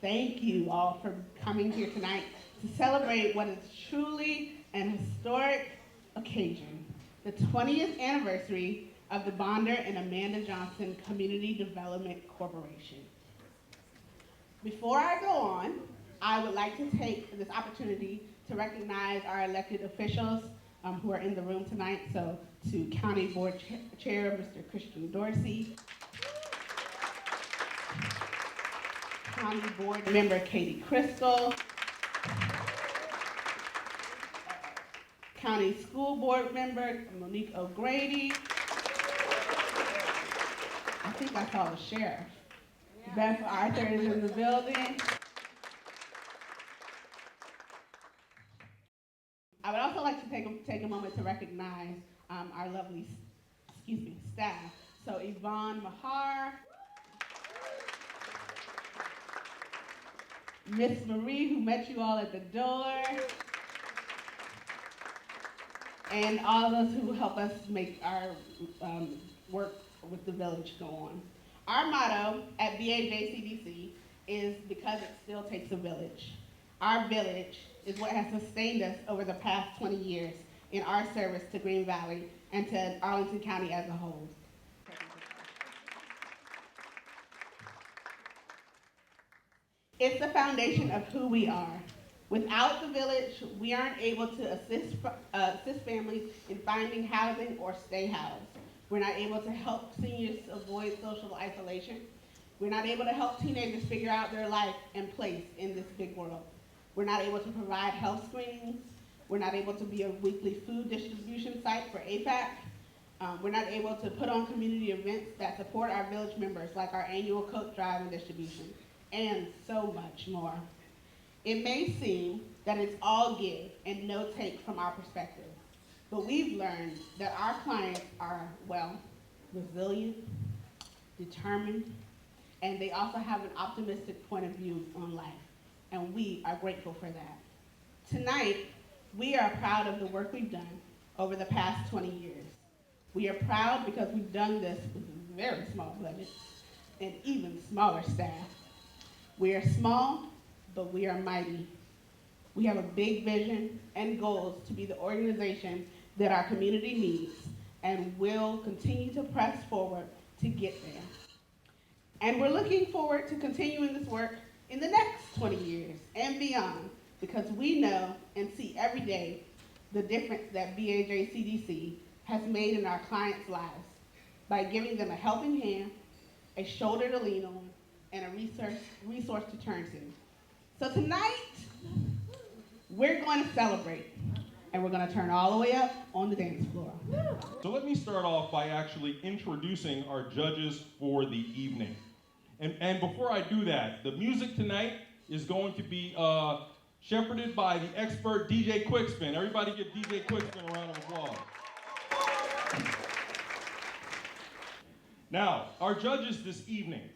Thank you all for coming here tonight to celebrate what is truly an historic occasion, the 20th anniversary of the Bonder and Amanda Johnson Community Development Corporation. Before I go on, I would like to take this opportunity to recognize our elected officials who are in the room tonight. So to County Board Chair, Mr. Christian Dorsey, County Board Member Katie Crystal, County School Board Member Monique O'Grady. I think I saw the sheriff. Beth Arthur is in the building. I would also like to take a moment to recognize our lovely, staff. So Yvonne Mahar, Miss Marie, who met you all at the door, and all of us who help us make our work with the village go on. Our motto at VAJCDC is because it still takes a village. Our village is what has sustained us over the past 20 years in our service to Green Valley and to Arlington County as a whole. It's the foundation of who we are. Without the village, we aren't able to assist families in finding housing or stay housed. We're not able to help seniors avoid social isolation. We're not able to help teenagers figure out their life and place in this big world. We're not able to provide health screenings. We're not able to be a weekly food distribution site for APAC. We're not able to put on community events that support our village members, like our annual Coke Drive and distribution, and so much more. It may seem that it's all give and no take from our perspective, but we've learned that our clients are, well, resilient, determined, and they also have an optimistic point of view on life, and we are grateful for that. Tonight, we are proud of the work we've done over the past 20 years. We are proud because we've done this with a very small budget and even smaller staff. We are small, but we are mighty. We have a big vision and goals to be the organization that our community needs, and will continue to press forward to get there. And we're looking forward to continuing this work in the next 20 years and beyond, because we know and see every day the difference that VAJCDC has made in our clients' lives by giving them a helping hand, a shoulder to lean on, and a resource to turn to. So tonight, we're going to celebrate, and we're going to turn all the way up on the dance floor. So let me start off by actually introducing our judges for the evening. And before I do that, the music tonight is going to be shepherded by the expert DJ Quickspin. Everybody give DJ Quickspin a round of applause. Now, our judges this evening,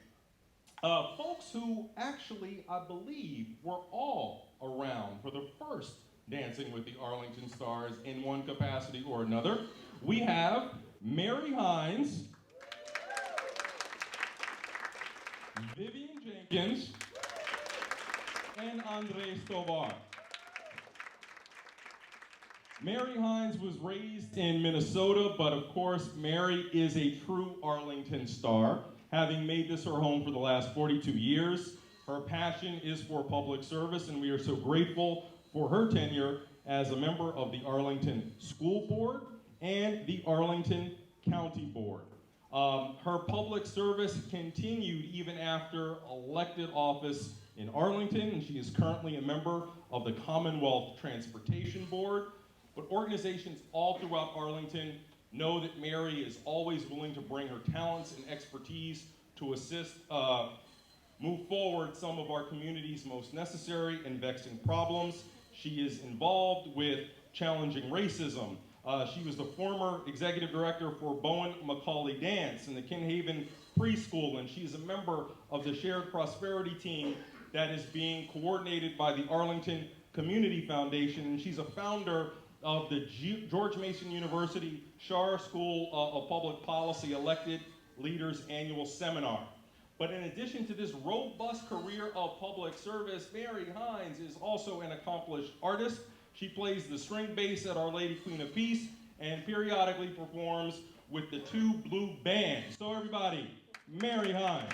folks who actually, I believe, were all around for the first Dancing with the Arlington Stars in one capacity or another. We have Mary Hines, Vivian Jenkins, and Andre Stovar. Mary Hines was raised in Minnesota, but of course, Mary is a true Arlington star, having made this her home for the last 42 years. Her passion is for public service, and we are so grateful for her tenure as a member of the Arlington School Board and the Arlington County Board. Her public service continued even after elected office in Arlington, and she is currently a member of the Commonwealth Transportation Board. But organizations all throughout Arlington know that Mary is always willing to bring her talents and expertise to assist move forward some of our community's most necessary and vexing problems. She is involved with challenging racism. She was the former executive director for Bowen Macaulay Dance and the Kinhaven Preschool, and she is a member of the Shared Prosperity team that is being coordinated by the Arlington Community Foundation, and she's a founder of the George Mason University Schar School of Public Policy Elected Leaders Annual Seminar. But in addition to this robust career of public service, Mary Hines is also an accomplished artist. She plays the string bass at Our Lady Queen of Peace and periodically performs with the Two Blue Band. So everybody, Mary Hines.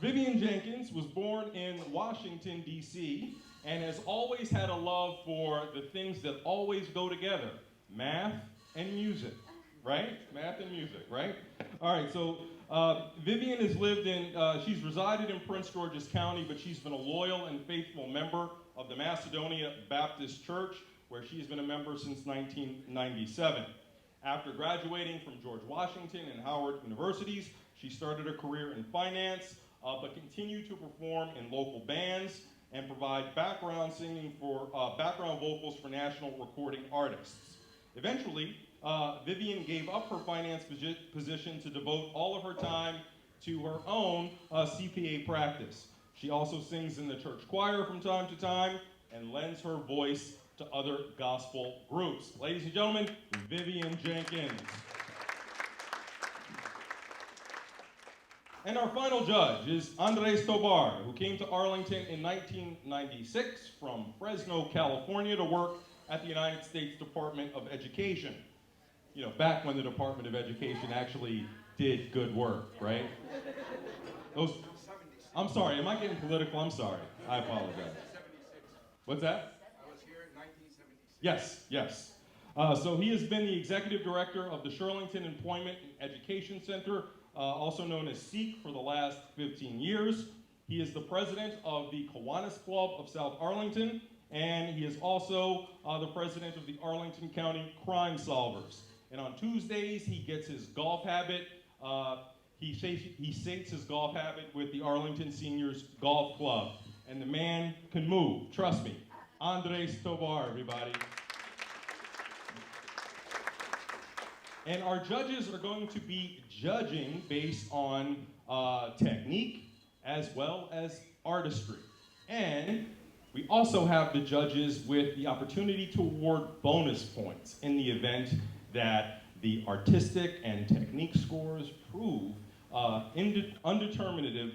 Vivian Jenkins was born in Washington, D.C., and has always had a love for the things that always go together, math and music, right? Math and music, right? All right, so Vivian has lived in, she's resided in Prince George's County, but she's been a loyal and faithful member of the Macedonia Baptist Church, where she's been a member since 1997. After graduating from George Washington and Howard universities, she started a career in finance, but continued to perform in local bands and provide background singing for background vocals for national recording artists. Eventually, Vivian gave up her finance position to devote all of her time to her own CPA practice. She also sings in the church choir from time to time and lends her voice to other gospel groups. Ladies and gentlemen, Vivian Jenkins. And our final judge is Andres Tobar, who came to Arlington in 1996 from Fresno, California, to work at the United States Department of Education. You know, back when the Department of Education actually did good work, right? I'm sorry, am I getting political? I'm sorry, I apologize. What's that? I was here in 1976. Yes, yes. So he has been the executive director of the Shirlington Employment and Education Center, also known as SEEK, for the last 15 years. He is the president of the Kiwanis Club of South Arlington, and he is also the president of the Arlington County Crime Solvers. And on Tuesdays, he gets his golf habit. He sates his golf habit with the Arlington Seniors Golf Club. And the man can move, trust me. Andres Tobar, everybody. And our judges are going to be judging based on technique as well as artistry. And we also have the judges with the opportunity to award bonus points in the event that the artistic and technique scores prove undeterminative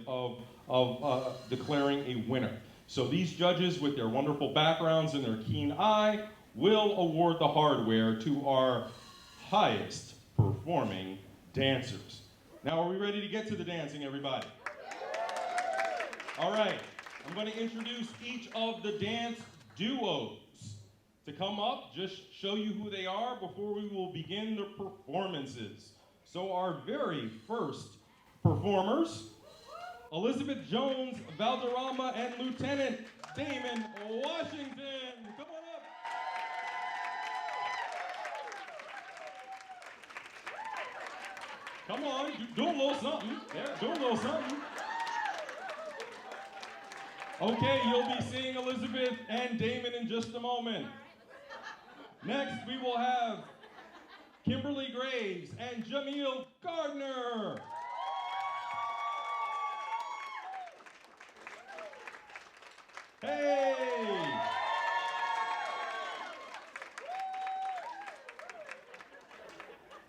of declaring a winner. So these judges, with their wonderful backgrounds and their keen eye, will award the hardware to our highest performing dancers. Now, are we ready to get to the dancing, everybody? All right, I'm going to introduce each of the dance duos to come up, just show you who they are before we will begin the performances. So our very first performers, Elizabeth Jones Valderrama and Lieutenant Damon Washington. Come on up. Come on, do a little something. There, do a little something. Okay, you'll be seeing Elizabeth and Damon in just a moment. Next, we will have Kimberly Graves and Jameel Gardner. Hey!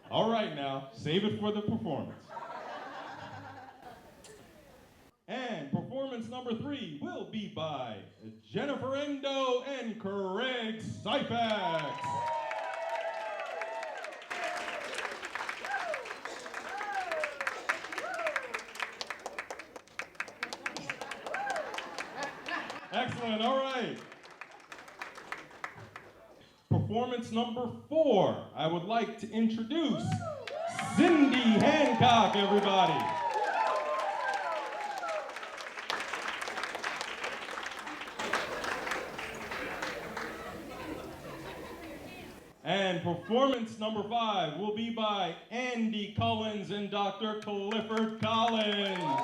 All right now, save it for the performance. And performance number 3 will be by Jennifer Endo and Craig Syfax. Excellent, all right. Performance number 4, I would like to introduce Cindy Hancock, everybody. And performance number 5 will be by Andy Collins and Dr. Clifford Collins.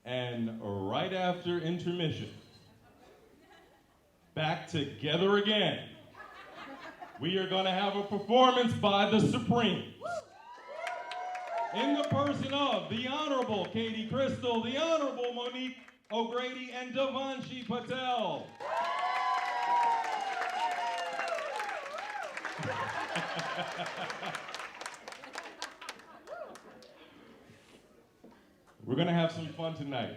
And right after intermission, back together again. We are going to have a performance by the Supremes. in the person of the Honorable Katie Crystal, the Honorable Monique O'Grady, and Devanshi Patel. We're going to have some fun tonight.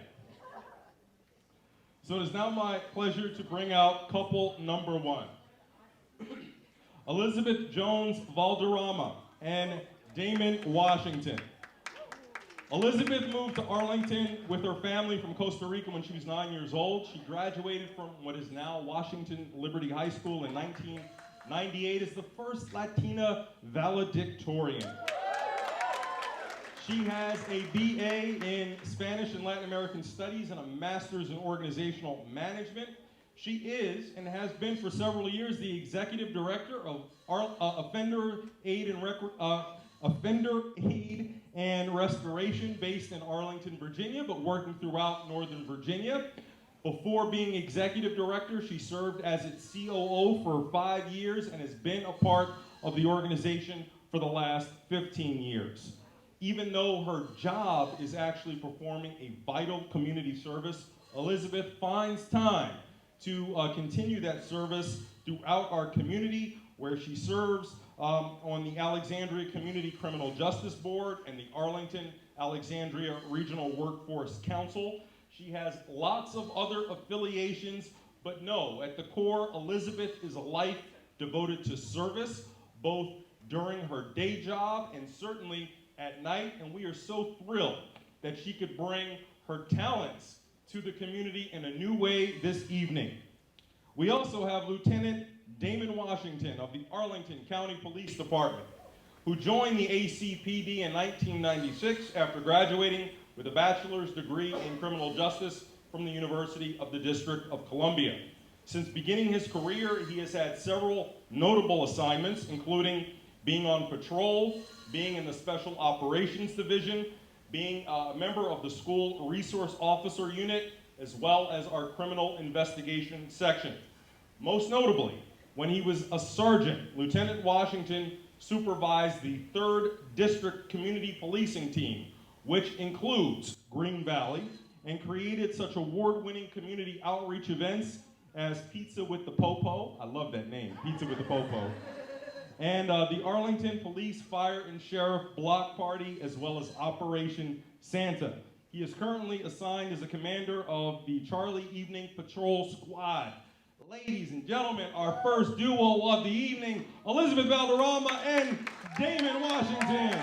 So it is now my pleasure to bring out couple number one. Elizabeth Jones Valderrama and Damon Washington. Elizabeth moved to Arlington with her family from Costa Rica when she was 9 years old. She graduated from what is now Washington Liberty High School in 1998 as the first Latina valedictorian. She has a BA in Spanish and Latin American Studies and a Master's in Organizational Management. She is, and has been for several years, the Executive Director of Offender Aid and Restoration based in Arlington, Virginia, but working throughout Northern Virginia. Before being Executive Director, she served as its COO for 5 years and has been a part of the organization for the last 15 years. Even though her job is actually performing a vital community service, Elizabeth finds time to continue that service throughout our community, where she serves on the Alexandria Community Criminal Justice Board and the Arlington Alexandria Regional Workforce Council. She has lots of other affiliations, but no, at the core, Elizabeth is a life devoted to service, both during her day job and certainly at night, and we are so thrilled that she could bring her talents to the community in a new way this evening. We also have Lieutenant Damon Washington of the Arlington County Police Department, who joined the ACPD in 1996 after graduating with a bachelor's degree in criminal justice from the University of the District of Columbia. Since beginning his career, he has had several notable assignments, including being on patrol, being in the Special Operations Division, being a member of the School Resource Officer Unit, as well as our Criminal Investigation Section. Most notably, when he was a sergeant, Lieutenant Washington supervised the 3rd District Community Policing Team, which includes Green Valley, and created such award-winning community outreach events as Pizza with the Popo, I love that name, Pizza with the Popo, and the Arlington Police, Fire, and Sheriff Block Party, as well as Operation Santa. He is currently assigned as a commander of the Charlie Evening Patrol Squad. Ladies and gentlemen, our first duo of the evening, Elizabeth Valderrama and Damon Washington.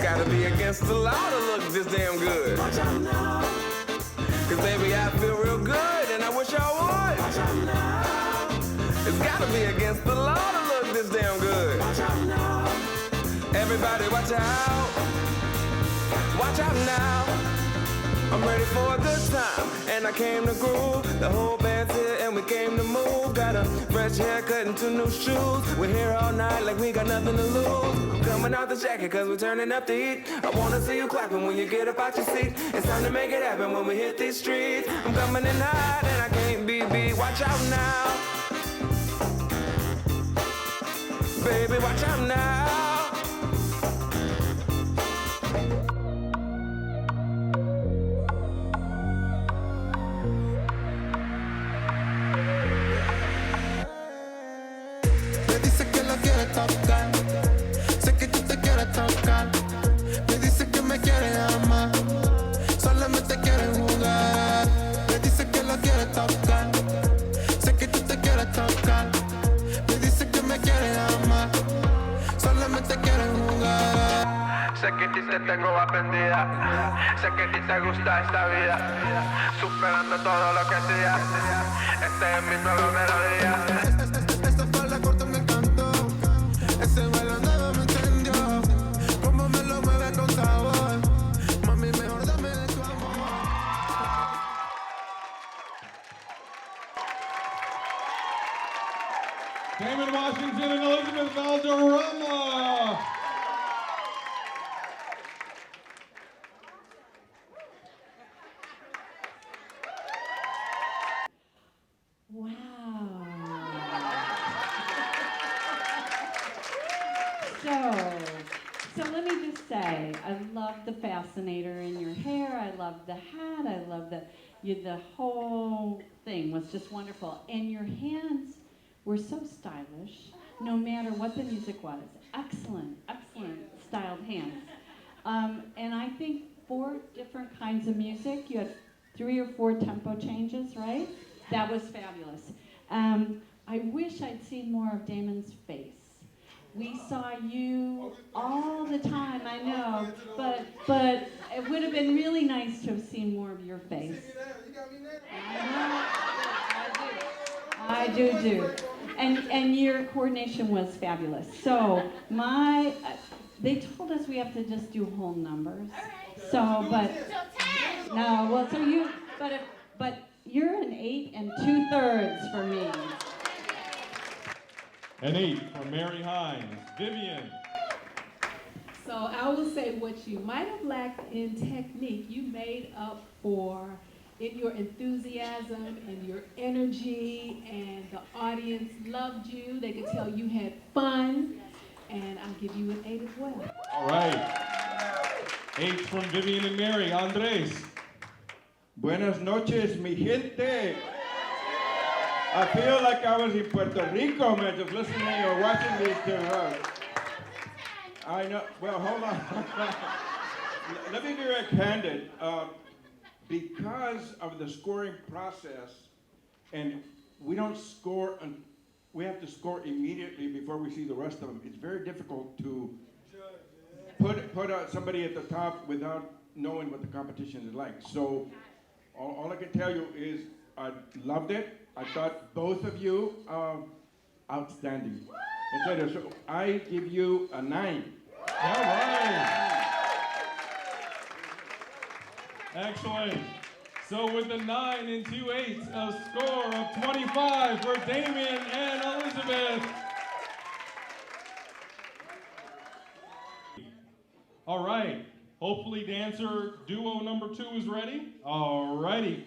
Gotta be against the law to look this damn good. Watch out now. Cause baby, I feel real good and I wish I would. Watch out now. It's gotta be against the law to look this damn good. Watch out now. Everybody watch out. Watch out now. I'm ready for a good time, and I came to groove. The whole band's here and we came to move. Got a fresh haircut and 2 new shoes. We're here all night like we got nothing to lose. I'm coming out the jacket cause we're turning up the heat. I wanna see you clapping when you get up out your seat. It's time to make it happen when we hit these streets. I'm coming in hot and I can't be beat. Watch out now. Baby, watch out now. Me dice que lo quiere tocar, sé que tú te quieres tocar. Me dice que me quiere amar, solamente quiere jugar. Me dice que lo quiere tocar, sé que tú te quieres tocar. Me dice que me quiere amar, solamente quiere jugar. Sé que a ti te tengo aprendida, sé que a ti te gusta esta vida, superando todo lo que hacía. Este es mi nueva melodía. Esta falda corta me encantó, ese baile nuevo me encendió. Cómo me lo mueve con sabor, mami, mejor dame de tu amor. Damon Washington and Elizabeth Valderrama. Wow. So let me just say, I love the fascinator in your hair. I love the hat. I love the whole thing was just wonderful. And your hands were so stylish, no matter what the music was. Excellent, excellent styled hands. And I think 4 different kinds of music. You had 3 or 4 tempo changes, right? That was fabulous. I wish I'd seen more of Damon's face. We saw you all the time, I know, but it would have been really nice to have seen more of your face. I do. And your coordination was fabulous. So they told us we have to just do whole numbers. So, but no, well, so you, but you're an 8 2/3 for me. An 8 for Mary Hines. Vivian. So I will say what you might have lacked in technique, you made up for in your enthusiasm and your energy, and the audience loved you. They could tell you had fun, and I'll give you an 8 as well. All right. 8 from Vivian and Mary. Andres. Buenas noches, mi gente. I feel like I was in Puerto Rico, man, just listening or watching these two. I know. Well, hold on. Let me be very candid. Because of the scoring process, and we don't score, we have to score immediately before we see the rest of them. It's very difficult to put somebody at the top without knowing what the competition is like. So all I can tell you is I loved it. I thought both of you outstanding. So I give you a 9. All right. Excellent. So with the 9 and 2 8s, a score of 25 for Damien and Elizabeth. All right. Hopefully dancer duo number 2 is ready. All righty.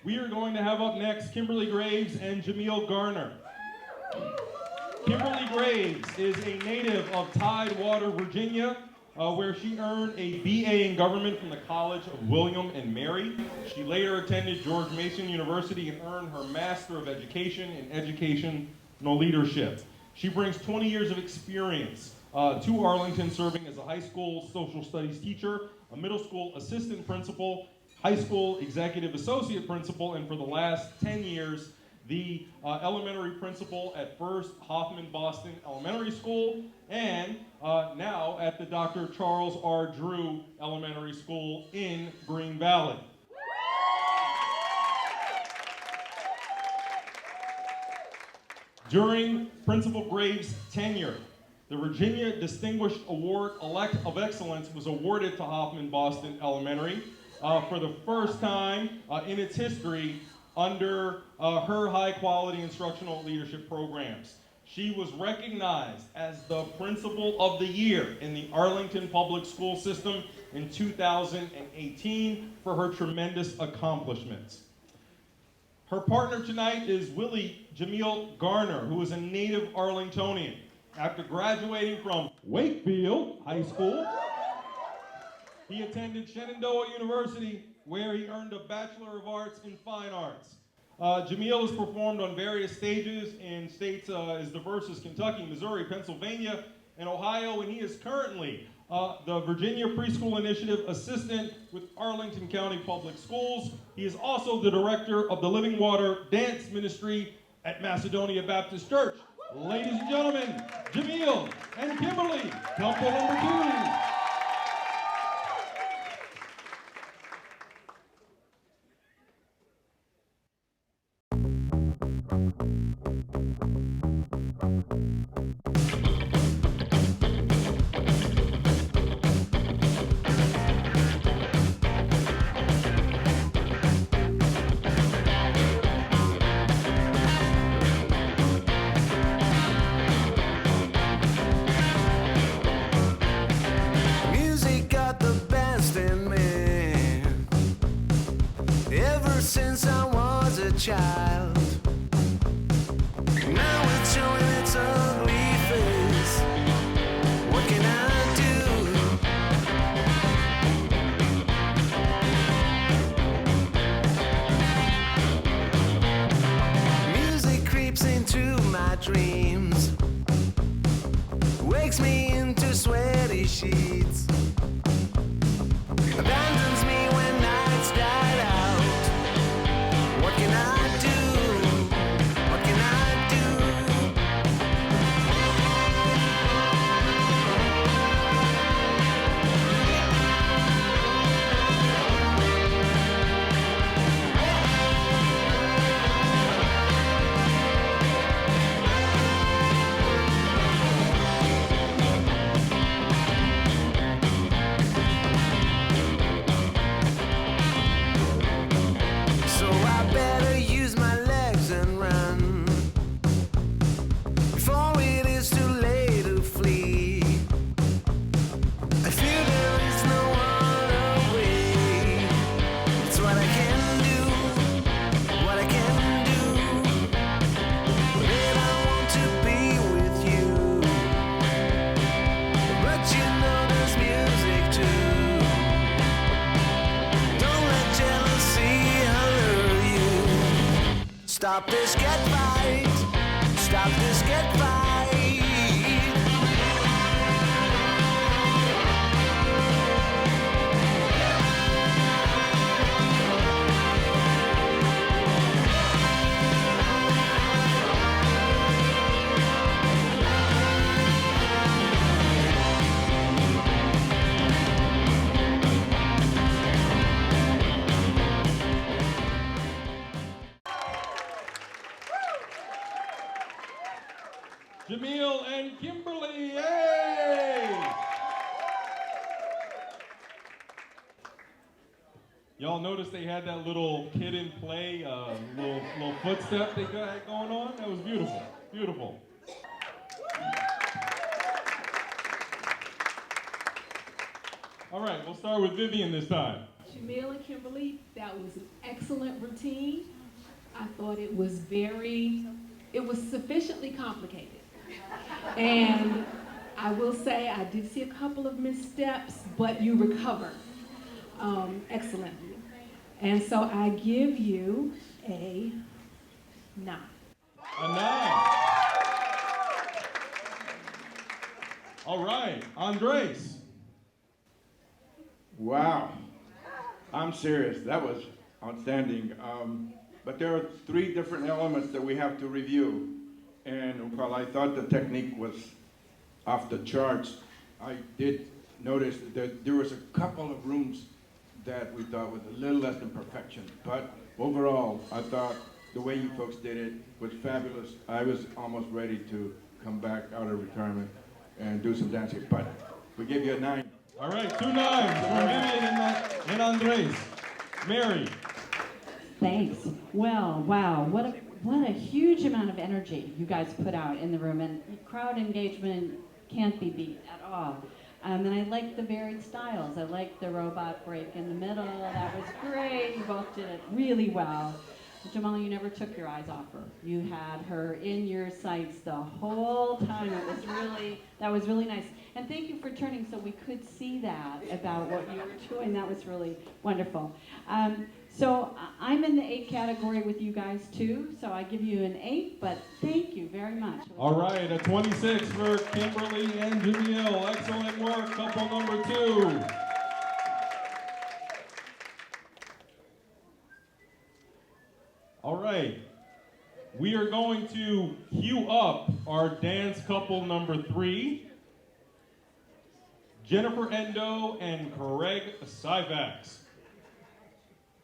We are going to have up next Kimberly Graves and Jameel Garner. Kimberly Graves is a native of Tidewater, Virginia, where she earned a BA in government from the College of William and Mary. She later attended George Mason University and earned her Master of Education in Educational Leadership. She brings 20 years of experience to Arlington, serving as a high school social studies teacher, a middle school assistant principal, high school executive associate principal, and for the last 10 years, the elementary principal at First Hoffman Boston Elementary School, and now at the Dr. Charles R. Drew Elementary School in Green Valley. During Principal Graves' tenure, the Virginia Distinguished Award of Excellence was awarded to Hoffman Boston Elementary. for the first time in its history under her high-quality instructional leadership programs. She was recognized as the Principal of the Year in the Arlington Public School System in 2018 for her tremendous accomplishments. Her partner tonight is Willie Jamil Garner, who is a native Arlingtonian. After graduating from Wakefield High School, he attended Shenandoah University, where he earned a Bachelor of Arts in Fine Arts. Jamil has performed on various stages in states as diverse as Kentucky, Missouri, Pennsylvania, and Ohio, and he is currently the Virginia Preschool Initiative Assistant with Arlington County Public Schools. He is also the director of the Living Water Dance Ministry at Macedonia Baptist Church. Ladies and gentlemen, Jamil and Kimberly, couple number 2. Music got the best in me ever since I was a child. Now it's showing its ugly face. What can I do? Music creeps into my dreams, wakes me into sweaty sheets, abandons me when nights died out. What can I do? What can I do? So I better use my legs and run before it is too late to flee. I feel there is no other way. It's what I can do, what I can do. Babe, I want to be with you, but you know there's music too. Don't let jealousy allure you. Stop this, get right. Stop this, get right. Jamil and Kimberly, yay! Y'all notice they had that little kid in play, little footstep they had going on? That was beautiful, beautiful. All right, we'll start with Vivian this time. Jamil and Kimberly, that was an excellent routine. I thought it was sufficiently complicated. And I will say I did see a couple of missteps, but you recovered excellently. And so I give you a 9. A 9. All right, Andres. Wow. I'm serious. That was outstanding. But there are 3 different elements that we have to review. And while I thought the technique was off the charts, I did notice that there was a couple of rooms that we thought was a little less than perfection. But overall, I thought the way you folks did it was fabulous. I was almost ready to come back out of retirement and do some dancing. But we give you a 9. All right, 2 9s for Vivian and Andres. Mary. Thanks. Well, wow, what a huge amount of energy you guys put out in the room, and crowd engagement can't be beat at all. And I liked the varied styles. I liked the robot break in the middle. That was great. You both did it really well. Jamal, you never took your eyes off her. You had her in your sights the whole time. That was really nice. And thank you for turning so we could see that about what you were doing. That was really wonderful. So I'm in the 8 category with you guys too. So I give you an 8, but thank you very much. All right, a 26 for Kimberly and Jamil. Excellent work, couple number 2. All right, we are going to cue up our dance couple number 3, Jennifer Endo and Craig Syvax.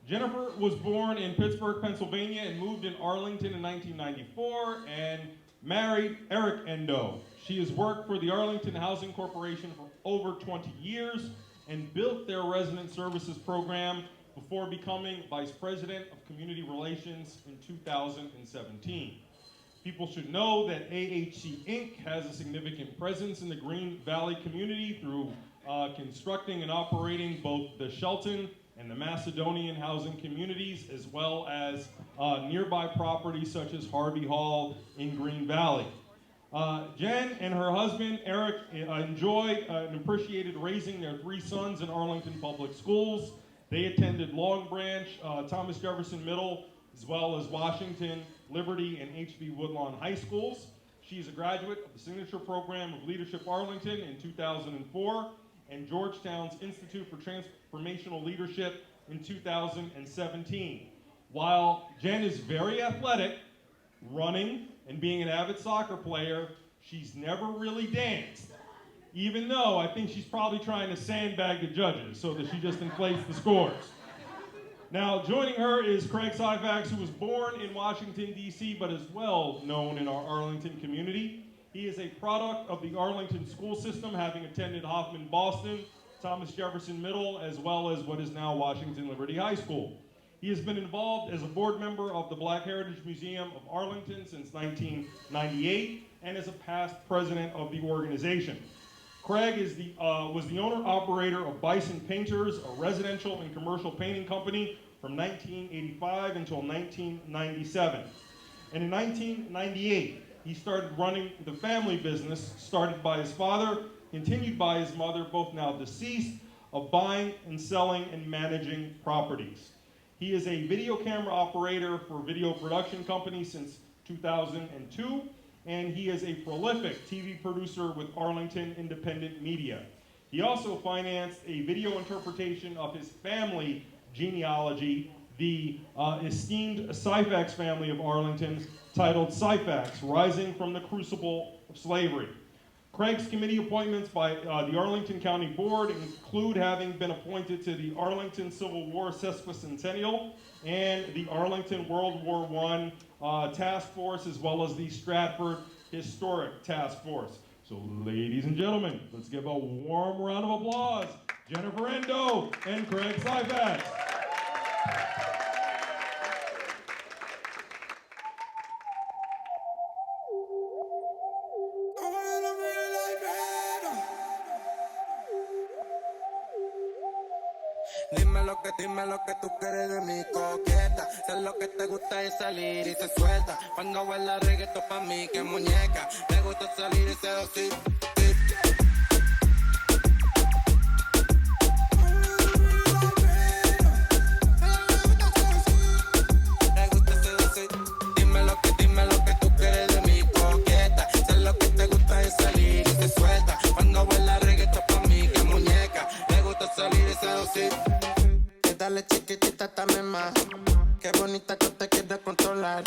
Jennifer was born in Pittsburgh, Pennsylvania and moved in Arlington in 1994 and married Eric Endo. She has worked for the Arlington Housing Corporation for over 20 years and built their resident services program before becoming Vice President of Community Relations in 2017. People should know that AHC Inc. has a significant presence in the Green Valley community through constructing and operating both the Shelton and the Macedonian housing communities, as well as nearby properties such as Harvey Hall in Green Valley. Jen and her husband, Eric, enjoyed and appreciated raising their 3 sons in Arlington Public Schools. They attended Long Branch, Thomas Jefferson Middle, as well as Washington, Liberty, and H.B. Woodlawn High Schools. She's a graduate of the Signature Program of Leadership Arlington in 2004 and Georgetown's Institute for Transformational Leadership in 2017. While Jen is very athletic, running, and being an avid soccer player, she's never really danced. Even though I think she's probably trying to sandbag the judges so that she just inflates the scores. Now, joining her is Craig Syvax, who was born in Washington, D.C., but is well known in our Arlington community. He is a product of the Arlington school system, having attended Hoffman Boston, Thomas Jefferson Middle, as well as what is now Washington Liberty High School. He has been involved as a board member of the Black Heritage Museum of Arlington since 1998 and is a past president of the organization. Craig was the owner-operator of Bison Painters, a residential and commercial painting company from 1985 until 1997. And in 1998, he started running the family business started by his father, continued by his mother, both now deceased, of buying and selling and managing properties. He is a video camera operator for video production companies since 2002. And he is a prolific TV producer with Arlington Independent Media. He also financed a video interpretation of his family genealogy, the esteemed Syvax family of Arlington, titled Syvax, Rising from the Crucible of Slavery. Craig's committee appointments by the Arlington County Board include having been appointed to the Arlington Civil War Sesquicentennial and the Arlington World War I Task Force, as well as the Stratford Historic Task Force. So ladies and gentlemen, let's give a warm round of applause, Jennifer Endo and Craig Syvax. Dime lo que tú quieres de mi coqueta. Sé lo que te gusta es salir y se suelta. Cuando baila reggaetón pa' mí que muñeca. Me gusta salir y seducir. Me gusta seducir. Dime lo que tú quieres de mi coqueta. Sé lo que te gusta es salir y se suelta. Cuando baila reggaetón pa' mí que muñeca. Me gusta salir y seducir. Dale chiquitita, dame más. Qué bonita que te quiere controlar.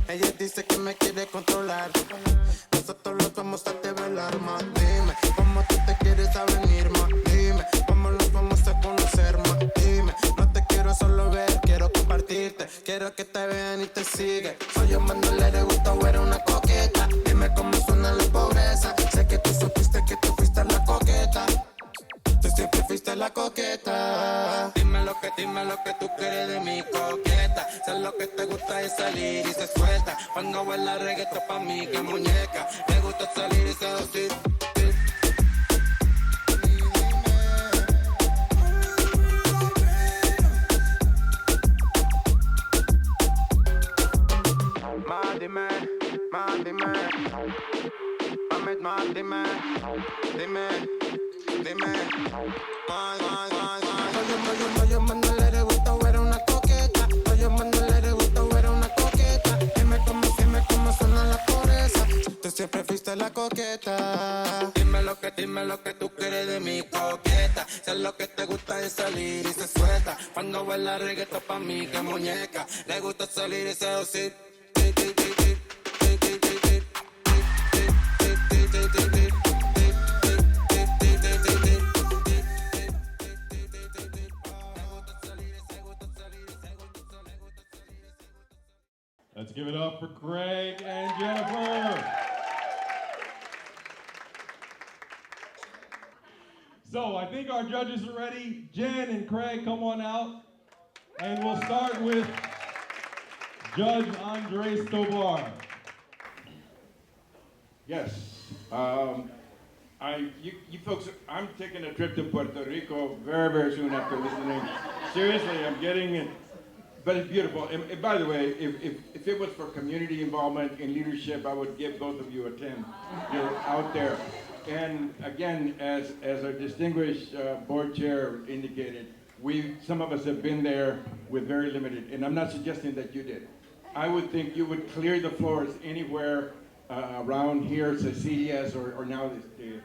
Ella dice que me quiere controlar. Nosotros los vamos a develar más. Dime, cómo tú te quieres venir más. Dime, cómo los vamos a conocer más. Dime, no te quiero solo ver, quiero compartirte. Quiero que te vean y te sigan. Soy un bandolero, gusto o era una coqueta. Dime cómo suena la pobreza. Sé que tú supiste que tú fuiste la coqueta. Tú siempre dime lo que tú quieres de mi coqueta. Sé lo que te gusta es salir y se suelta. Cuando baila reggaetón pa' mí que muñeca. Me gusta salir y seducir. Más dime, más dime, dime, yo mándale de gusto ver una coqueta. Yo mándale de gusto ver una coqueta. Dime cómo suena la pobreza. Tú siempre fuiste la coqueta. Dime lo que tú quieres de mi coqueta. Sé lo que te gusta es salir y se suelta. Cuando baila reggaetón pa' mí que muñeca. Le gusta salir y seducir. Let's give it up for Craig and Jennifer. So I think our judges are ready. Jen and Craig, come on out. And we'll start with Judge Andres Tobar. Yes. You folks, I'm taking a trip to Puerto Rico very, very soon after listening. Seriously, I'm getting it. But it's beautiful. And by the way, if it was for community involvement in leadership, I would give both of you a 10. You're out there. And again, as our distinguished board chair indicated, some of us have been there with very limited, and I'm not suggesting that you did. I would think you would clear the floors anywhere around here, Cecilia's, or now the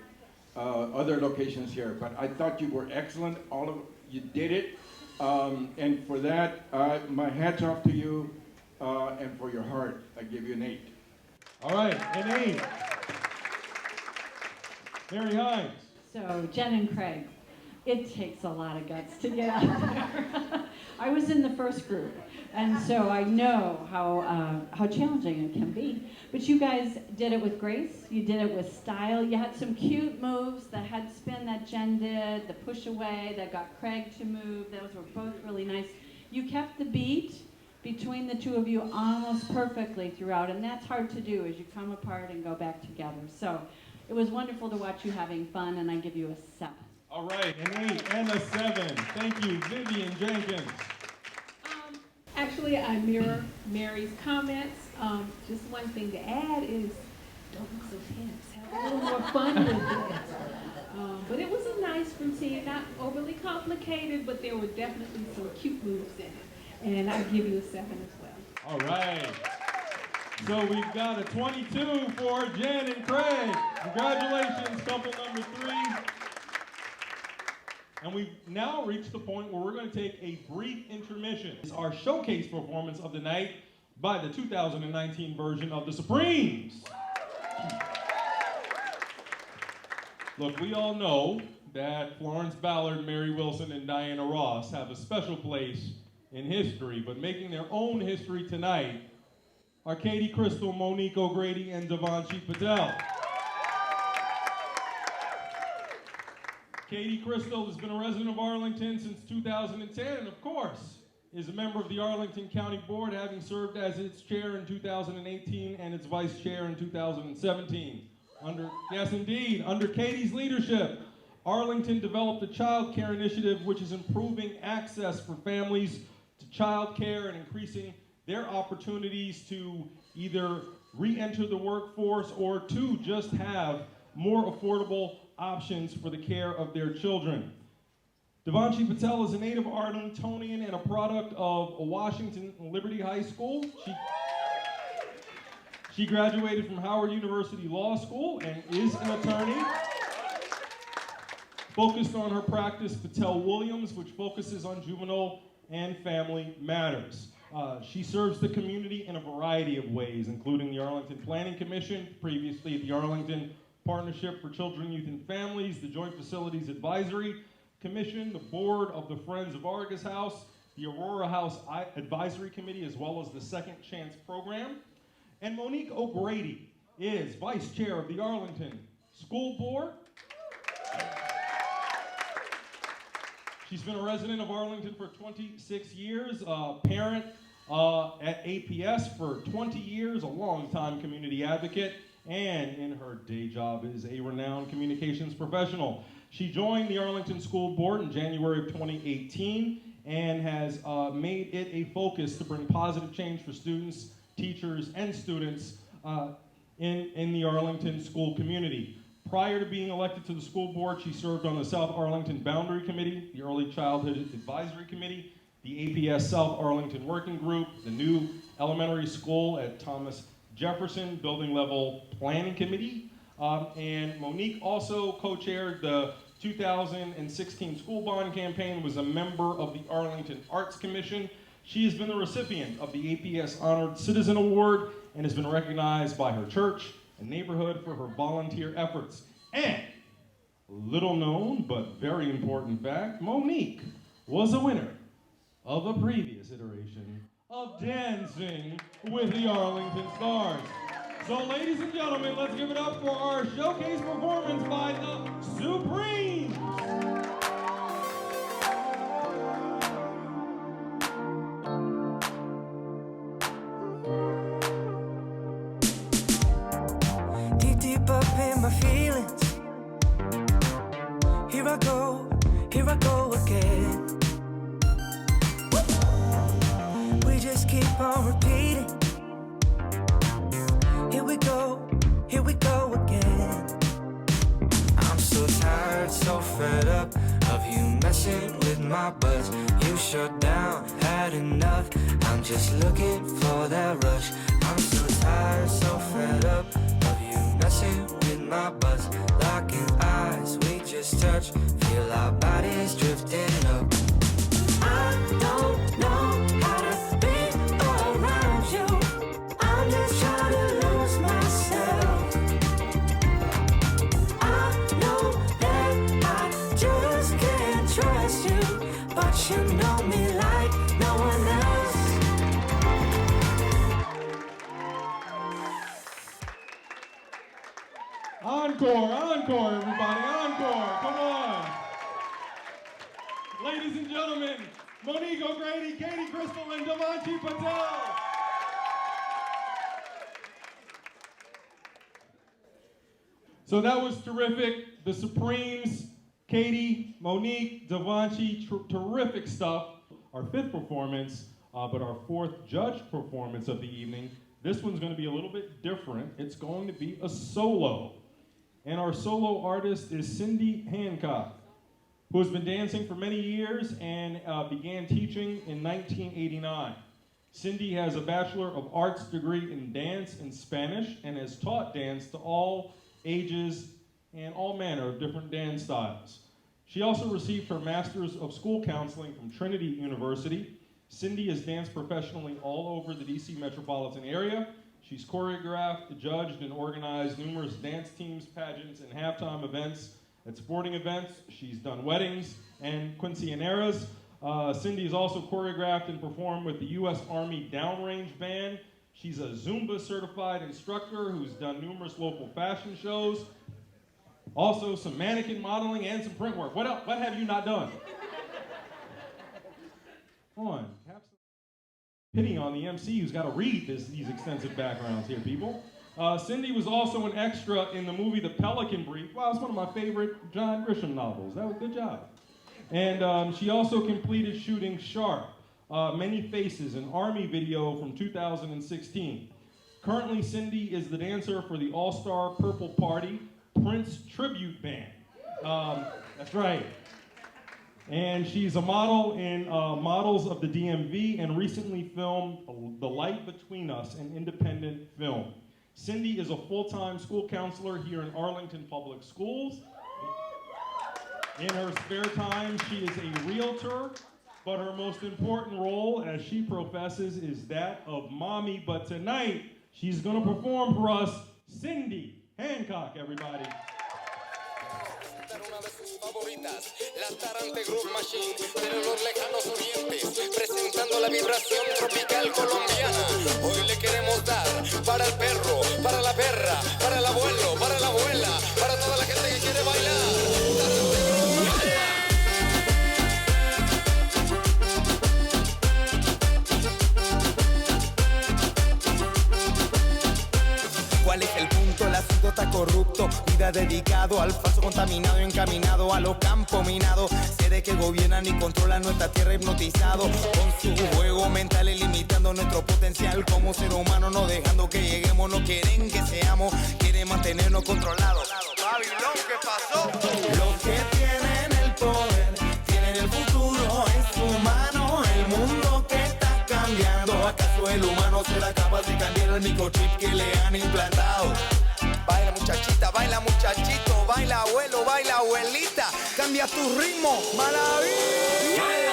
other locations here. But I thought you were excellent. All of you did it. And for that, my hat's off to you, and for your heart, I give you an 8. All right, an 8. Mary Hines. So, Jen and Craig, it takes a lot of guts to get out there. I was in the first group, and so I know how challenging it can be. But you guys did it with grace. You did it with style. You had some cute moves, the head spin that Jen did, the push away that got Craig to move. Those were both really nice. You kept the beat between the two of you almost perfectly throughout, and that's hard to do as you come apart and go back together. So it was wonderful to watch you having fun, and I give you a 7. All right, an 8 and a 7. Thank you, Vivian Jenkins. Actually, I mirror Mary's comments. Just one thing to add is, don't look so tense. Have a little more fun with it. But it was a nice routine, not overly complicated, but there were definitely some cute moves in it. And I give you a 7 as well. All right. So we've got a 22 for Jen and Craig. Congratulations, couple number 3. And we've now reached the point where we're going to take a brief intermission. It's our showcase performance of the night by the 2019 version of the Supremes. Look, we all know that Florence Ballard, Mary Wilson, and Diana Ross have a special place in history, but making their own history tonight are Katie Crystal, Monique O'Grady, and Devanshi Patel. Katie Crystal has been a resident of Arlington since 2010, and of course, is a member of the Arlington County Board, having served as its chair in 2018 and its vice chair in 2017. Yes, indeed, under Katie's leadership, Arlington developed a child care initiative which is improving access for families to child care and increasing their opportunities to either re-enter the workforce or to just have more affordable options for the care of their children. Devanshi Patel is a native Arlingtonian and a product of Washington Liberty High School. She graduated from Howard University Law School and is an attorney. Focused on her practice, Patel Williams, which focuses on juvenile and family matters. She serves the community in a variety of ways, including the Arlington Planning Commission, previously the Arlington Partnership for Children, Youth, and Families, the Joint Facilities Advisory Commission, the board of the Friends of Argus House, the Aurora House Advisory Committee, as well as the Second Chance Program. And Monique O'Grady is vice chair of the Arlington School Board. She's been a resident of Arlington for 26 years, parent at APS for 20 years, a longtime community advocate, and in her day job is a renowned communications professional. She joined the Arlington School Board in January of 2018 and has made it a focus to bring positive change for students, teachers, and students in the Arlington school community. Prior to being elected to the school board, she served on the South Arlington Boundary Committee, the Early Childhood Advisory Committee, the APS South Arlington Working Group, the new elementary school at Thomas Jefferson Building Level Planning Committee, and Monique also co-chaired the 2016 school bond campaign, was a member of the Arlington Arts Commission. She has been the recipient of the APS Honored Citizen Award and has been recognized by her church and neighborhood for her volunteer efforts. And, little known but very important fact, Monique was a winner of a previous iteration of Dancing with the Arlington Stars. So ladies and gentlemen, let's give it up for our showcase performance by the Supremes. Deep up in my feelings. Here I go again. We just keep on repeating. Here we go again. I'm so tired, so fed up of you messing with my buzz. You shut down, had enough. I'm just looking for that rush. I'm so tired, so fed up of you messing with my buzz. Locking eyes, we just touch. Feel our bodies drifting up. I don't know how to be around you. I'm just trying to lose myself. I know that I just can't trust you, but you know me like no one else. Encore, everybody, encore, come on. Ladies and gentlemen, Monique O'Grady, Katie Crystal, and Devanshi Patel. So that was terrific. The Supremes, Katie, Monique, Devanshi, terrific stuff. Our fifth performance, but our fourth judge performance of the evening. This one's going to be a little bit different. It's going to be a solo. And our solo artist is Cindy Hancock, who has been dancing for many years and began teaching in 1989. Cindy has a Bachelor of Arts degree in dance and Spanish and has taught dance to all ages and all manner of different dance styles. She also received her Master's of School Counseling from Trinity University. Cindy has danced professionally all over the DC metropolitan area. She's choreographed, judged, and organized numerous dance teams, pageants, and halftime events at sporting events. She's done weddings and quinceañeras. Cindy has also choreographed and performed with the U.S. Army Downrange Band. She's a Zumba certified instructor who's done numerous local fashion shows. Also some mannequin modeling and some print work. What else? What have you not done? Come on, have some pity on the MC who's got to read these extensive backgrounds here, people. Cindy was also an extra in the movie The Pelican Brief. Wow, it's one of my favorite John Grisham novels. That was a good job. And she also completed shooting Sharp, Many Faces, an Army video from 2016. Currently, Cindy is the dancer for the All-Star Purple Party Prince Tribute Band. That's right. And she's a model in Models of the DMV and recently filmed The Light Between Us, an independent film. Cindy is a full-time school counselor here in Arlington Public Schools. In her spare time, she is a realtor, but her most important role, as she professes, is that of mommy. But tonight, she's gonna perform for us, Cindy Hancock, everybody. Una de sus favoritas, la Tarante Groove Machine de los lejanos orientes, presentando la vibración tropical colombiana. Hoy le queremos dar para el perro, para la perra, para el abuelo, para la abuela, para toda la gente que quiere bailar. Tarante Groove Machine. producto. Vida dedicado al falso contaminado, encaminado a los campos minados. Seres que gobiernan y controlan nuestra tierra hipnotizado con su juego mental, limitando nuestro potencial como ser humano, no dejando que lleguemos. No quieren que seamos, quieren mantenernos controlados. Babilón, ¿qué pasó? Los que tienen el poder tienen el futuro en su mano. El mundo que está cambiando, ¿acaso el humano será capaz de cambiar el microchip que le han implantado? Baila muchachita, baila muchachito, baila abuelo, baila abuelita, cambia tu ritmo, maravilla.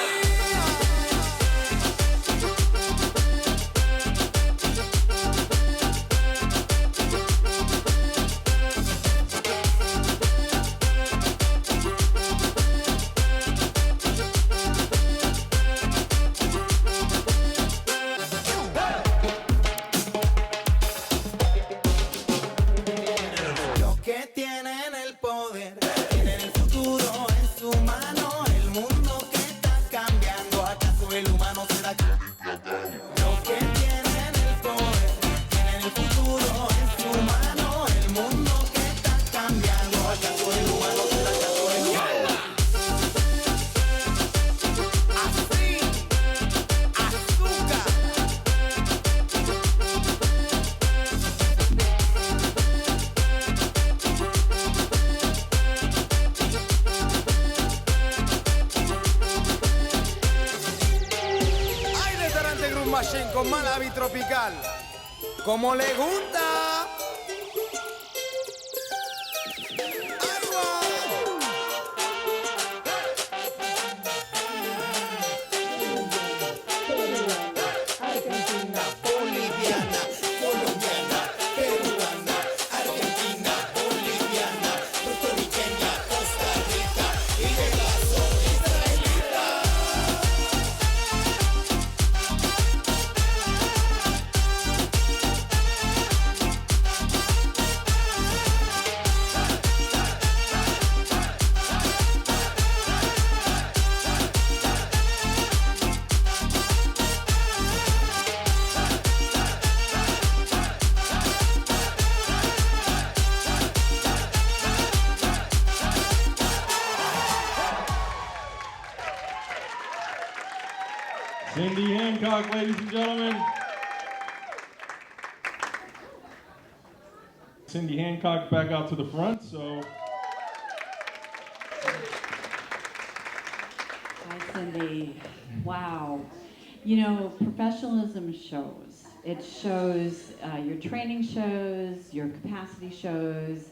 Con Malavi tropical, como le gusta. Ahí va. Argentina, boliviana, colombiana, peruana, argentina, boliviana, puertorriqueña, Costa Rica y de paso israelita. Cindy Hancock, ladies and gentlemen. Cindy Hancock back out to the front, so. Hi, Cindy. Wow. You know, professionalism shows. It shows, your training shows, your capacity shows.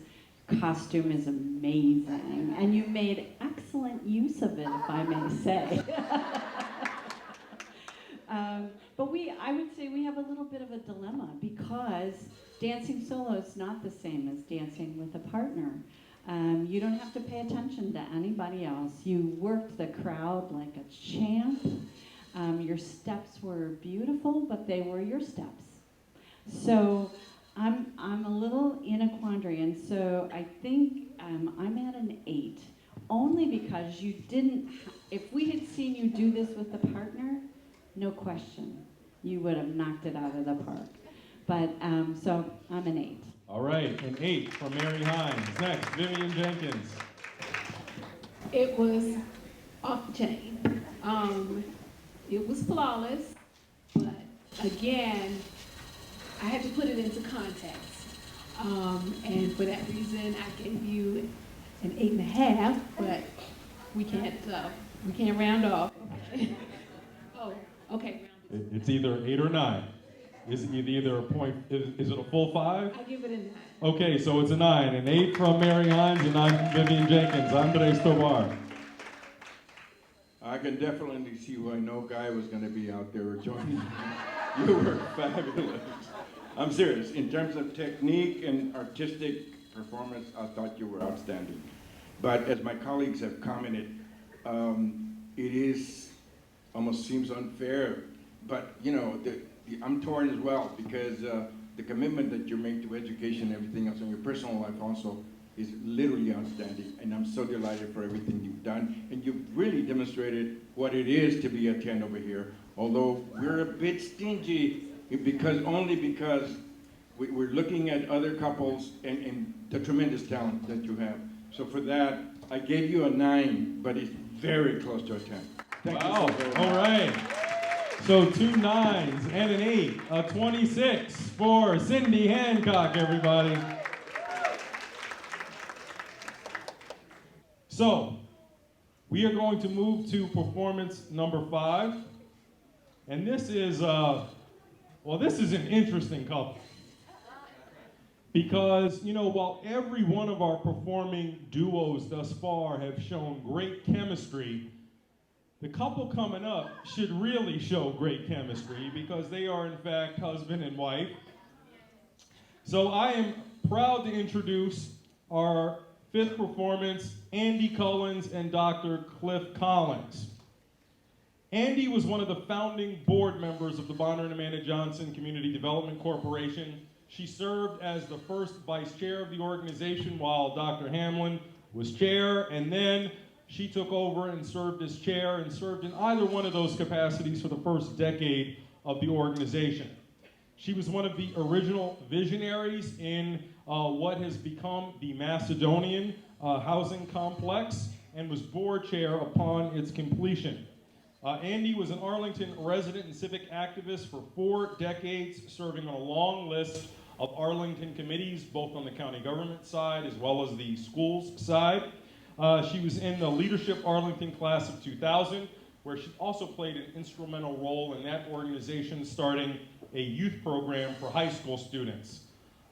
Costume is amazing. And you made excellent use of it, if I may say. But I would say we have a little bit of a dilemma because dancing solo is not the same as dancing with a partner. You don't have to pay attention to anybody else. You worked the crowd like a champ. Your steps were beautiful, but they were your steps. So I'm a little in a quandary, and so I think I'm at an 8, only because you didn't. If we had seen you do this with a partner, no question, you would have knocked it out of the park. But, so I'm an 8. All right, an 8 from Mary Hines. Next, Vivian Jenkins. It was off the chain. It was flawless, but again, I had to put it into context. And for that reason, I gave you an 8.5, but we can't round off. Oh, okay. It's either 8 or 9. Is it either a point? Is it a full 5? I give it a 9. Okay, so it's a 9. An 8 from Mary Hines, and 9 from Vivian Jenkins. Andres Tovar. I can definitely see why no guy was going to be out there joining you. You were fabulous. I'm serious. In terms of technique and artistic performance, I thought you were outstanding. But as my colleagues have commented, it is almost seems unfair. But you know, I'm torn as well because the commitment that you make to education and everything else, and your personal life also, is literally outstanding. And I'm so delighted for everything you've done. And you've really demonstrated what it is to be a 10 over here. Although we're a bit stingy, only because we're looking at other couples and the tremendous talent that you have. So for that, I gave you a 9, but it's very close to a 10. Thank Wow, you so very all much. right. So 2 9s and an 8, a 26 for Cindy Hancock, everybody. So, we are going to move to performance number 5. And this is, this is an interesting couple. Because, while every one of our performing duos thus far have shown great chemistry, the couple coming up should really show great chemistry because they are, in fact, husband and wife. So I am proud to introduce our 5th performance, Andy Cullens and Dr. Cliff Collins. Andy was one of the founding board members of the Bonner and Amanda Johnson Community Development Corporation. She served as the first vice chair of the organization while Dr. Hamlin was chair, and then she took over and served as chair and served in either one of those capacities for the first decade of the organization. She was one of the original visionaries in what has become the Macedonian housing complex and was board chair upon its completion. Andy was an Arlington resident and civic activist for 4 decades, serving on a long list of Arlington committees, both on the county government side as well as the schools side. She was in the Leadership Arlington class of 2000, where she also played an instrumental role in that organization starting a youth program for high school students.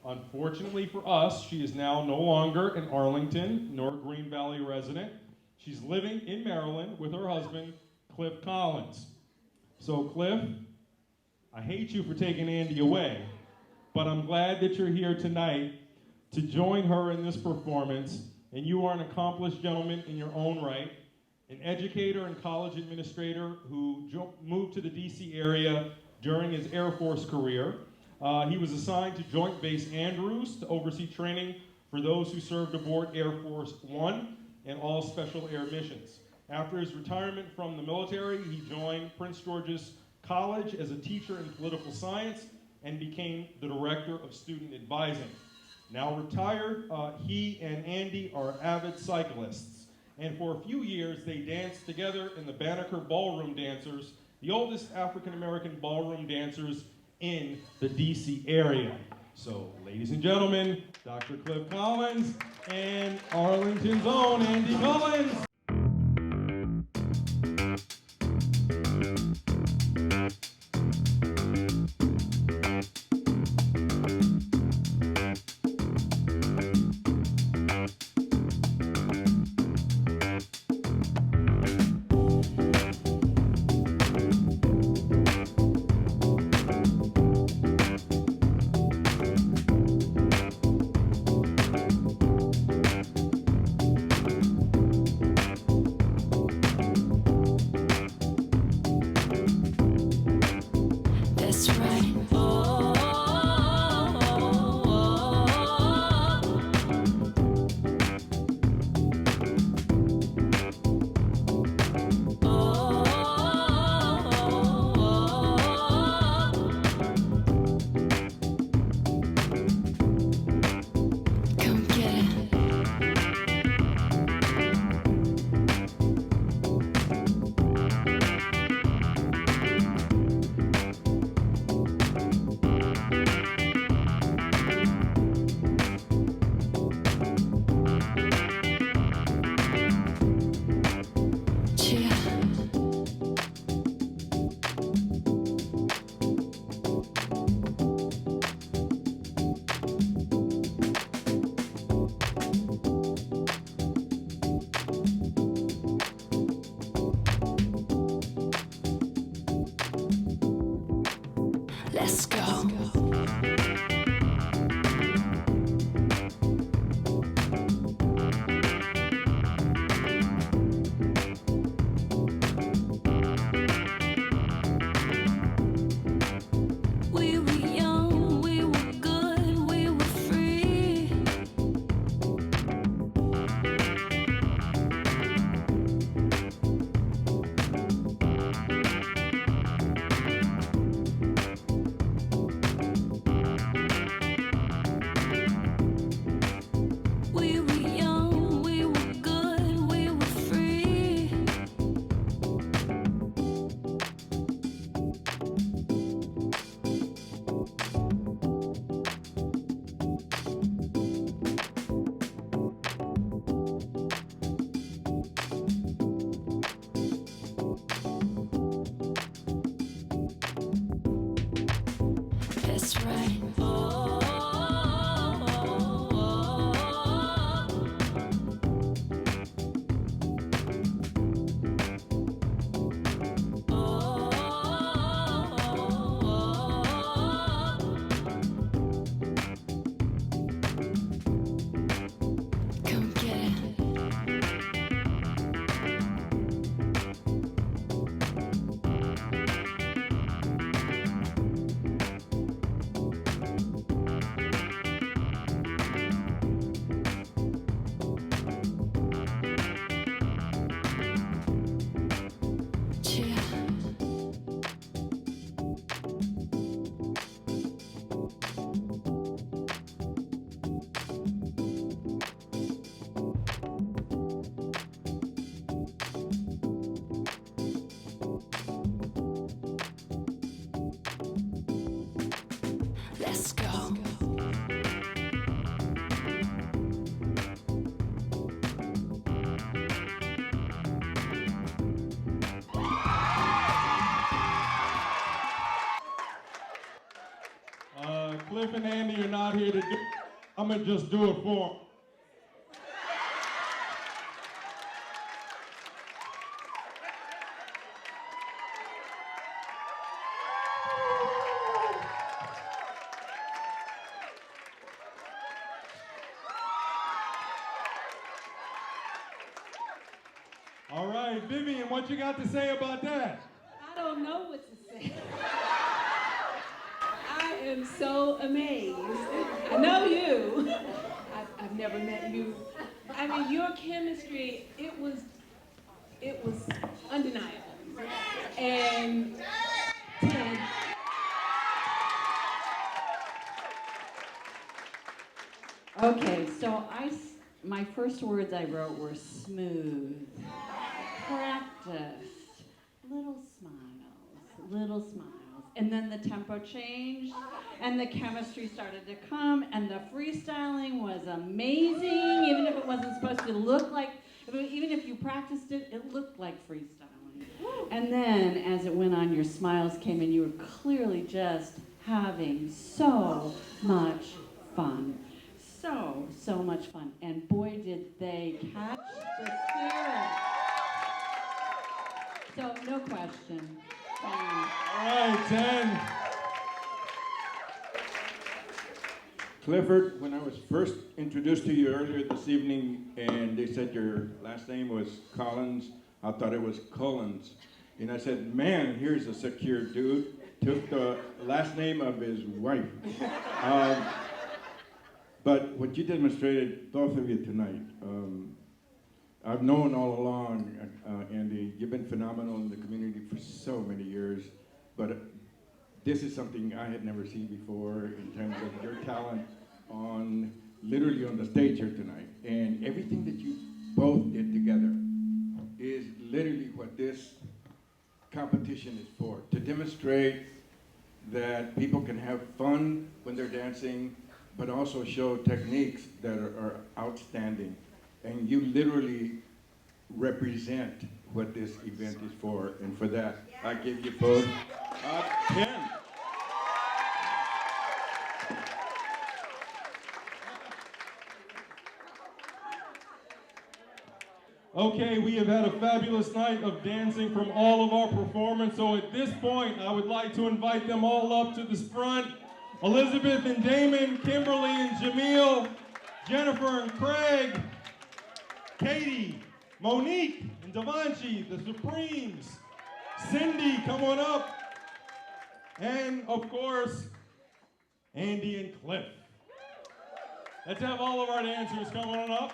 Unfortunately for us, she is now no longer an Arlington nor Green Valley resident. She's living in Maryland with her husband, Cliff Collins. So Cliff, I hate you for taking Andy away, but I'm glad that you're here tonight to join her in this performance, and you are an accomplished gentleman in your own right, an educator and college administrator who moved to the DC area during his Air Force career. He was assigned to Joint Base Andrews to oversee training for those who served aboard Air Force One and all special air missions. After his retirement from the military, he joined Prince George's College as a teacher in political science and became the director of student advising. Now retired, he and Andy are avid cyclists. And for a few years, they danced together in the Banneker Ballroom Dancers, the oldest African-American ballroom dancers in the DC area. So, ladies and gentlemen, Dr. Cliff Collins and Arlington's own Andy Cullens. Let's go. We were young, we were good, we were free. Cliff and Andy are not here to do it, I'm gonna just do it for them. All right, Vivian, what you got to say about that? I don't know what to say. I am so amazed. I know you. I've never met you. I mean, your chemistry, it was undeniable. And Ted, Okay, so my first words I wrote were smooth, practiced, little smiles, and then the tempo changed, and the chemistry started to come, and the freestyling was amazing, even if it wasn't supposed to look like, even if you practiced it, it looked like freestyling. And then, as it went on, your smiles came, and you were clearly just having so much fun. So much fun. And boy, did they catch the spirit. So, no question. All right, 10. Clifford, when I was first introduced to you earlier this evening and they said your last name was Collins, I thought it was Collins. And I said, man, here's a secure dude. Took the last name of his wife. But what you demonstrated, both of you tonight, I've known all along, Andy, you've been phenomenal in the community for so many years, but this is something I had never seen before in terms of your talent literally on the stage here tonight. And everything that you both did together is literally what this competition is for, to demonstrate that people can have fun when they're dancing, but also show techniques that are outstanding. And you literally represent what this event is for. And for that, I give you both 10. Okay, we have had a fabulous night of dancing from all of our performers. So at this point, I would like to invite them all up to this front. Elizabeth and Damon, Kimberly and Jamil, Jennifer and Craig, Katie, Monique and Devanshi, the Supremes, Cindy, come on up, and of course, Andy and Cliff. Let's have all of our dancers come on up.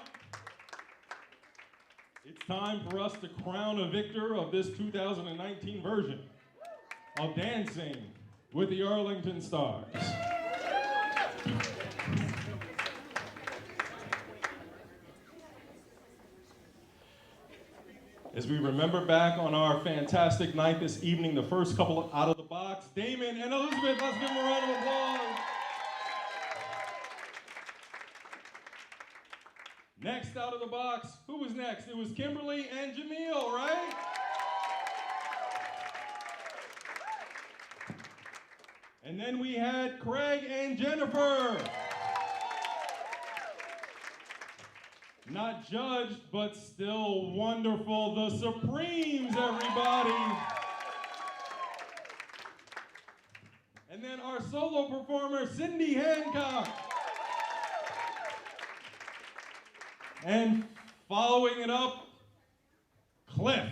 It's time for us to crown a victor of this 2019 version of Dancing with the Arlington Stars. As we remember back on our fantastic night this evening, the first couple out of the box, Damon and Elizabeth, let's give them a round of applause. Next out of the box, who was next? It was Kimberly and Jamil, right? And then we had Craig and Jennifer. Not judged, but still wonderful. The Supremes, everybody. And then our solo performer, Cindy Hancock. And following it up, Cliff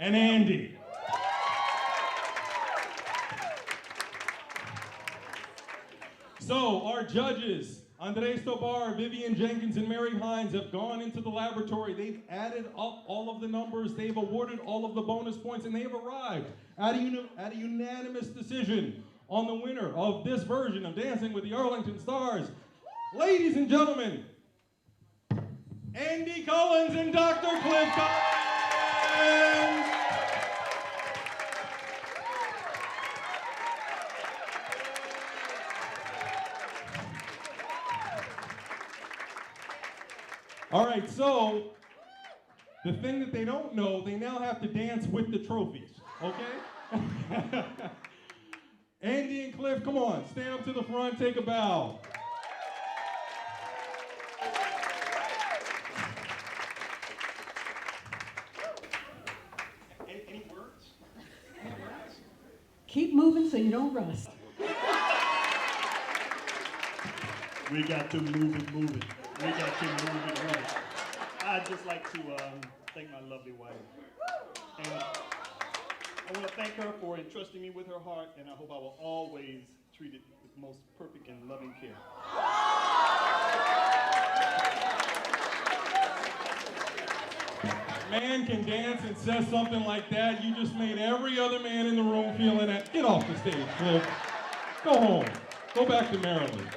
and Andy. So our judges, Andres Tobar, Vivian Jenkins, and Mary Hines have gone into the laboratory. They've added up all of the numbers, they've awarded all of the bonus points, and they have arrived at a unanimous decision on the winner of this version of Dancing with the Arlington Stars. Ladies and gentlemen, Andy Collins and Dr. Cliff Collins! All right, so the thing that they don't know, they now have to dance with the trophies, okay? Andy and Cliff, come on, stand up to the front, take a bow. Any words? Keep moving so you don't rust. We got to move it. We got to move it right. I'd just like to thank my lovely wife. And I want to thank her for entrusting me with her heart, and I hope I will always treat it with most perfect and loving care. Man can dance and says something like that. You just made every other man in the room feeling that. Get off the stage, Cliff. Go home. Go back to Maryland.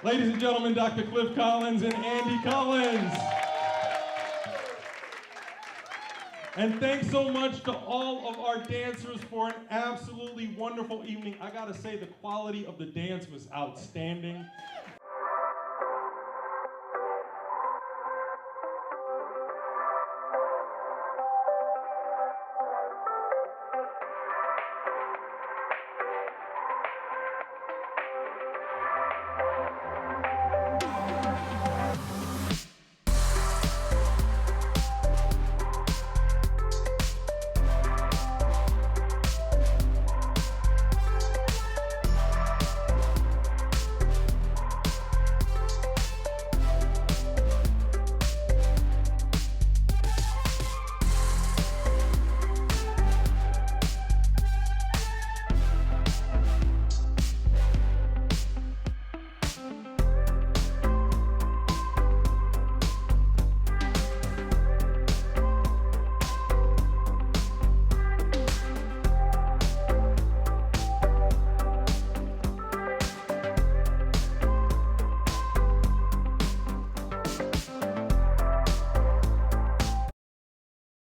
Ladies and gentlemen, Dr. Cliff Collins and Andy Collins. And thanks so much to all of our dancers for an absolutely wonderful evening. I gotta say, the quality of the dance was outstanding.